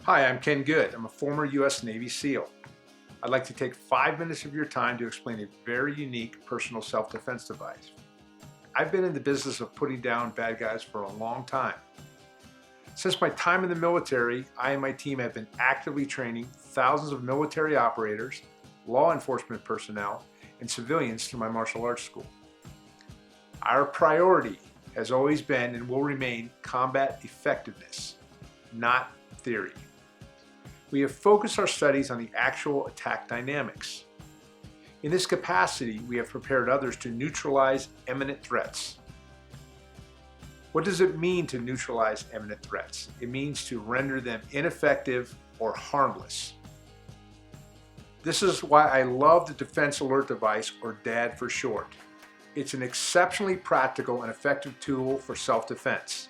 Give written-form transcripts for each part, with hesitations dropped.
Hi, I'm Ken Good. I'm a former U.S. Navy SEAL. I'd like to take 5 minutes of your time to explain a very unique personal self-defense device. I've been in the business of putting down bad guys for a long time. Since my time in the military, I and my team have been actively training thousands of military operators, law enforcement personnel, and civilians through my martial arts school. Our priority has always been and will remain combat effectiveness, not theory. We have focused our studies on the actual attack dynamics. In this capacity, we have prepared others to neutralize imminent threats. What does it mean to neutralize imminent threats? It means to render them ineffective or harmless. This is why I love the Defense Alert Device, or D.A.D for short. It's an exceptionally practical and effective tool for self-defense.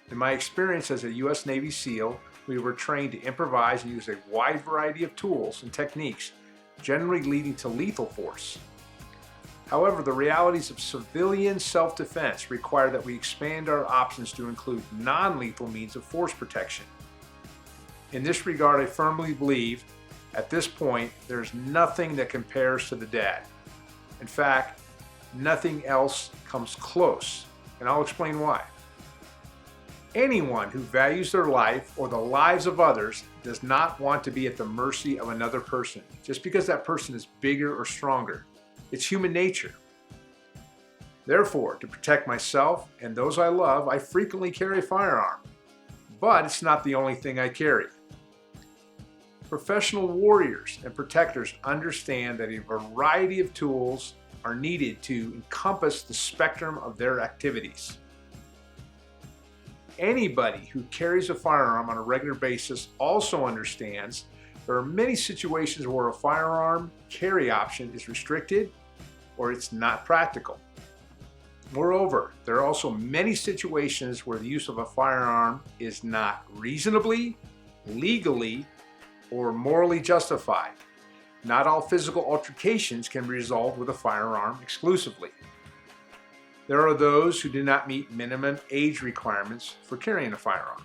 In my experience as a U.S. Navy SEAL, we were trained to improvise and use a wide variety of tools and techniques, generally leading to lethal force. However, the realities of civilian self-defense require that we expand our options to include non-lethal means of force protection. In this regard, I firmly believe, at this point, there's nothing that compares to the D.A.D. In fact, nothing else comes close, and I'll explain why. Anyone who values their life or the lives of others does not want to be at the mercy of another person just because that person is bigger or stronger. It's human nature. Therefore, to protect myself and those I love, I frequently carry a firearm. But it's not the only thing I carry. Professional warriors and protectors understand that a variety of tools are needed to encompass the spectrum of their activities. Anybody who carries a firearm on a regular basis also understands there are many situations where a firearm carry option is restricted or it's not practical. Moreover, there are also many situations where the use of a firearm is not reasonably, legally, or morally justified. Not all physical altercations can be resolved with a firearm exclusively. There are those who do not meet minimum age requirements for carrying a firearm,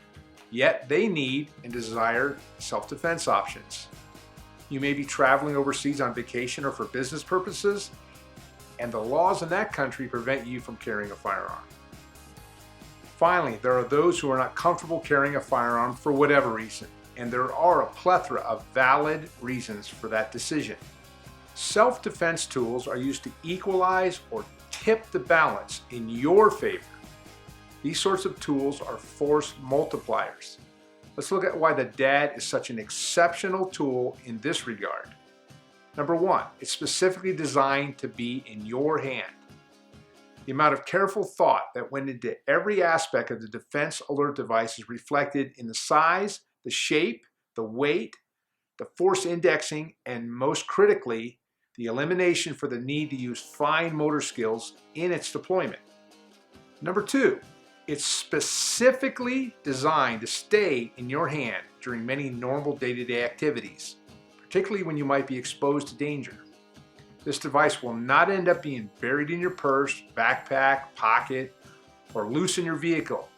yet they need and desire self-defense options. You may be traveling overseas on vacation or for business purposes, and the laws in that country prevent you from carrying a firearm. Finally, there are those who are not comfortable carrying a firearm for whatever reason, and there are a plethora of valid reasons for that decision. Self-defense tools are used to equalize or tip the balance in your favor. These sorts of tools are force multipliers. Let's look at why the D.A.D is such an exceptional tool in this regard. Number one, it's specifically designed to be in your hand. The amount of careful thought that went into every aspect of the Defense Alert Device is reflected in the size, the shape, the weight, the force indexing, and most critically, the elimination for the need to use fine motor skills in its deployment. Number two, it's specifically designed to stay in your hand during many normal day-to-day activities, particularly when you might be exposed to danger. This device will not end up being buried in your purse, backpack, pocket, or loose in your vehicle.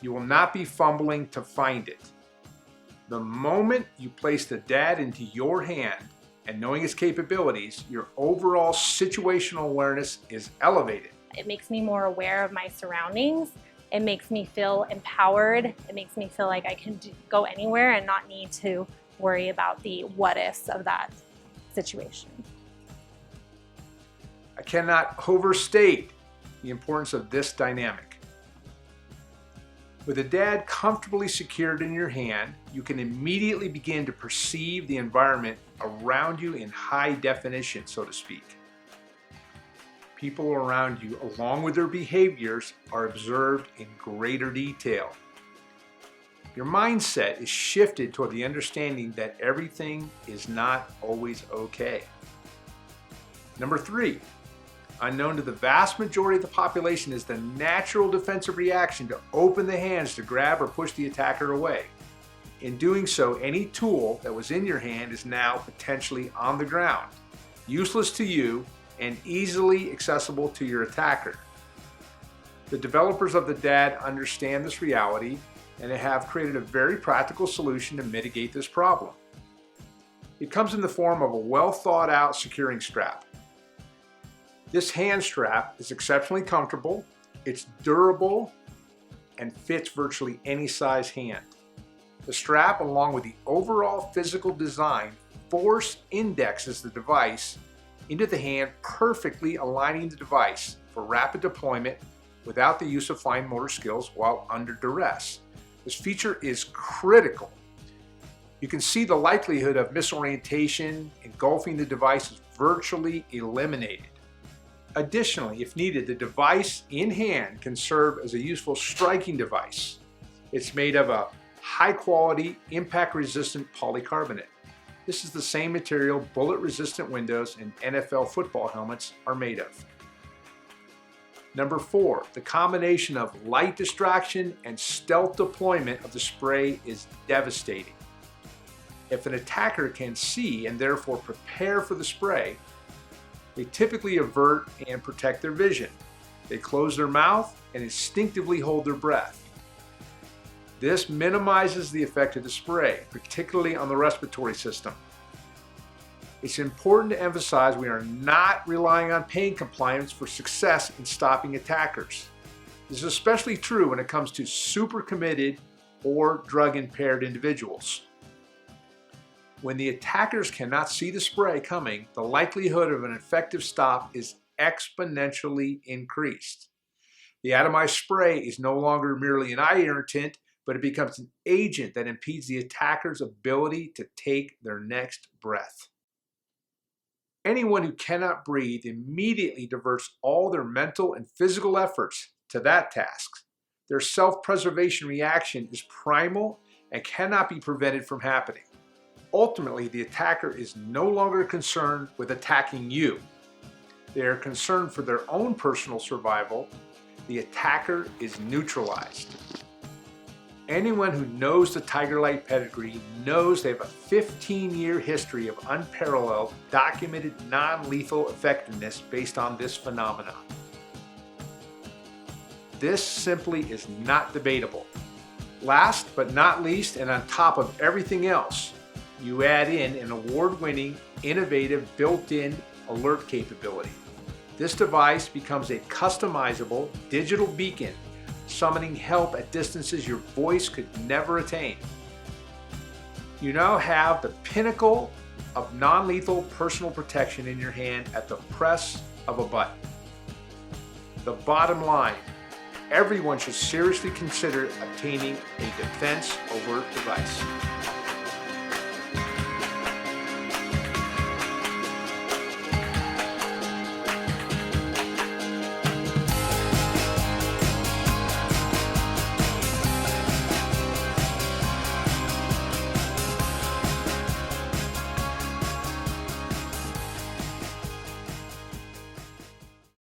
You will not be fumbling to find it. The moment you place the D.A.D into your hand, and knowing its capabilities, your overall situational awareness is elevated. It makes me more aware of my surroundings. It makes me feel empowered. It makes me feel like I can go anywhere and not need to worry about the what-ifs of that situation. I cannot overstate the importance of this dynamic. With a D.A.D comfortably secured in your hand, you can immediately begin to perceive the environment around you in high definition, so to speak. People around you, along with their behaviors, are observed in greater detail. Your mindset is shifted toward the understanding that everything is not always okay. Number three, unknown to the vast majority of the population is the natural defensive reaction to open the hands to grab or push the attacker away. In doing so, any tool that was in your hand is now potentially on the ground, useless to you and easily accessible to your attacker. The developers of the D.A.D understand this reality and they have created a very practical solution to mitigate this problem. It comes in the form of a well thought out securing strap. This hand strap is exceptionally comfortable, it's durable, and fits virtually any size hand. The strap, along with the overall physical design, force indexes the device into the hand, perfectly aligning the device for rapid deployment without the use of fine motor skills while under duress. This feature is critical. You can see the likelihood of misorientation engulfing the device is virtually eliminated. Additionally, if needed, the device in hand can serve as a useful striking device. It's made of a high-quality, impact-resistant polycarbonate. This is the same material bullet-resistant windows and NFL football helmets are made of. Number 4, the combination of light distraction and stealth deployment of the spray is devastating. If an attacker can see and therefore prepare for the spray, they typically avert and protect their vision. They close their mouth and instinctively hold their breath. This minimizes the effect of the spray, particularly on the respiratory system. It's important to emphasize we are not relying on pain compliance for success in stopping attackers. This is especially true when it comes to super committed or drug impaired individuals. When the attackers cannot see the spray coming, the likelihood of an effective stop is exponentially increased. The atomized spray is no longer merely an eye irritant, but it becomes an agent that impedes the attacker's ability to take their next breath. Anyone who cannot breathe immediately diverts all their mental and physical efforts to that task. Their self-preservation reaction is primal and cannot be prevented from happening. Ultimately, the attacker is no longer concerned with attacking you. They are concerned for their own personal survival. The attacker is neutralized. Anyone who knows the TigerLight pedigree knows they have a 15-year history of unparalleled, documented non-lethal effectiveness based on this phenomenon. This simply is not debatable. Last but not least, and on top of everything else, you add in an award-winning, innovative, built-in alert capability. This device becomes a customizable digital beacon, summoning help at distances your voice could never attain. You now have the pinnacle of non-lethal personal protection in your hand at the press of a button. The bottom line, everyone should seriously consider obtaining a defense alert device.